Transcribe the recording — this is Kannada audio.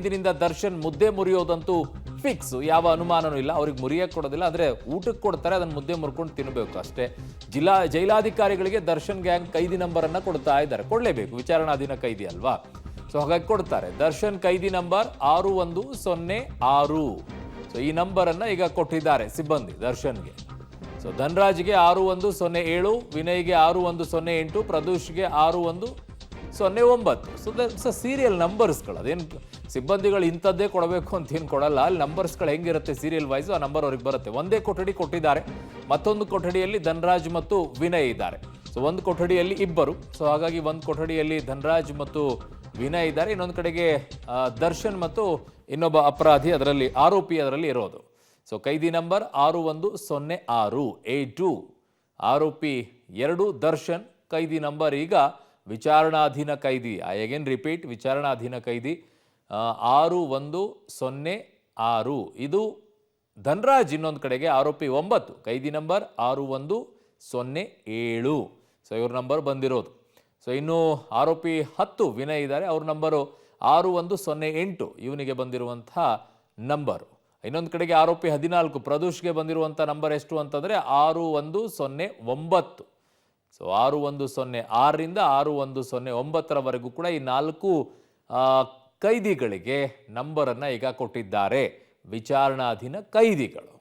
ಇಂದಿನಿಂದ ದರ್ಶನ್ ಮುದ್ದೆ ಮುರಿಯೋದಂತೂ ಫಿಕ್ಸ್, ಯಾವ ಅನುಮಾನನೂ ಇಲ್ಲ. ಅವ್ರಿಗೆ ಮುರಿಯಕ್ಕೆ ಕೊಡೋದಿಲ್ಲ, ಆದರೆ ಊಟಕ್ಕೆ ಕೊಡ್ತಾರೆ, ಅದನ್ನು ಮುದ್ದೆ ಮುರ್ಕೊಂಡು ತಿನ್ನಬೇಕು ಅಷ್ಟೇ. ಜೈಲಾಧಿಕಾರಿಗಳಿಗೆ ದರ್ಶನ್ ಗ್ಯಾಂಗ್ ಕೈದಿ ನಂಬರನ್ನು ಕೊಡ್ತಾ ಇದ್ದಾರೆ, ಕೊಡಲೇಬೇಕು, ವಿಚಾರಣಾಧೀನ ಕೈದಿ ಅಲ್ವಾ. ಸೊ ಹಾಗಾಗಿ ಕೊಡ್ತಾರೆ. ದರ್ಶನ್ ಕೈದಿ ನಂಬರ್ 6106. ಸೊ ಈ ನಂಬರನ್ನು ಈಗ ಕೊಟ್ಟಿದ್ದಾರೆ ಸಿಬ್ಬಂದಿ ದರ್ಶನ್ಗೆ. ಸೊ ಧನ್ರಾಜ್ಗೆ 6107, ವಿನಯ್ಗೆ 6108, ಪ್ರದೂಷ್ಗೆ 6109. ಸೊ ಸೀರಿಯಲ್ ನಂಬರ್ಸ್ಗಳು, ಅದೇನು ಸಿಬ್ಬಂದಿಗಳು ಇಂಥದ್ದೇ ಕೊಡಬೇಕು ಅಂತ ಏನು ಕೊಡಲ್ಲ. ಅಲ್ಲಿ ನಂಬರ್ಸ್ಗಳು ಹೆಂಗಿರುತ್ತೆ ಸೀರಿಯಲ್ ವೈಸು, ಆ ನಂಬರ್ ಅವ್ರಿಗೆ ಬರುತ್ತೆ. ಒಂದೇ ಕೊಠಡಿ ಕೊಟ್ಟಿದ್ದಾರೆ, ಮತ್ತೊಂದು ಕೊಠಡಿಯಲ್ಲಿ ಧನ್ರಾಜ್ ಮತ್ತು ವಿನಯ್ ಇದ್ದಾರೆ. ಸೊ ಒಂದು ಕೊಠಡಿಯಲ್ಲಿ ಇಬ್ಬರು. ಸೊ ಹಾಗಾಗಿ ಒಂದು ಕೊಠಡಿಯಲ್ಲಿ ಧನ್ರಾಜ್ ಮತ್ತು ವಿನಯ್ ಇದ್ದಾರೆ, ಇನ್ನೊಂದು ಕಡೆಗೆ ದರ್ಶನ್ ಮತ್ತು ಇನ್ನೊಬ್ಬ ಅಪರಾಧಿ, ಅದರಲ್ಲಿ ಆರೋಪಿ ಅದರಲ್ಲಿ ಇರೋದು. ಸೊ ಕೈದಿ ನಂಬರ್ 6106 A2, ಆರೋಪಿ 2 ದರ್ಶನ್. ಕೈದಿ ನಂಬರ್ ಈಗ ವಿಚಾರಣಾಧೀನ ಕೈದಿ, ಐ ಅಗೇನ್ ರಿಪೀಟ್, ವಿಚಾರಣಾಧೀನ ಕೈದಿ 6106. ಇದು ಧನ್ರಾಜ್. ಇನ್ನೊಂದು ಕಡೆಗೆ ಆರೋಪಿ 9, ಕೈದಿ ನಂಬರ್ 6107. ಸೊ ಇವ್ರ ನಂಬರ್ ಬಂದಿರೋದು. ಸೊ ಇನ್ನು ಆರೋಪಿ 10 ವಿನಯ್ ಇದ್ದಾರೆ, ಅವ್ರ ನಂಬರು 6108, ಇವನಿಗೆ ಬಂದಿರುವಂತಹ ನಂಬರು. ಇನ್ನೊಂದು ಕಡೆಗೆ ಆರೋಪಿ 14 ಪ್ರದೂಷ್ಗೆ ಬಂದಿರುವಂಥ ನಂಬರ್ ಎಷ್ಟು ಅಂತಂದರೆ 6109. ಸೊ 6106ರಿಂದ 6109ರವರೆಗೂ ಕೂಡ ಈ 4 ಕೈದಿಗಳಿಗೆ ನಂಬರನ್ನು ಈಗ ಕೊಟ್ಟಿದ್ದಾರೆ ವಿಚಾರಣಾಧೀನ ಕೈದಿಗಳು.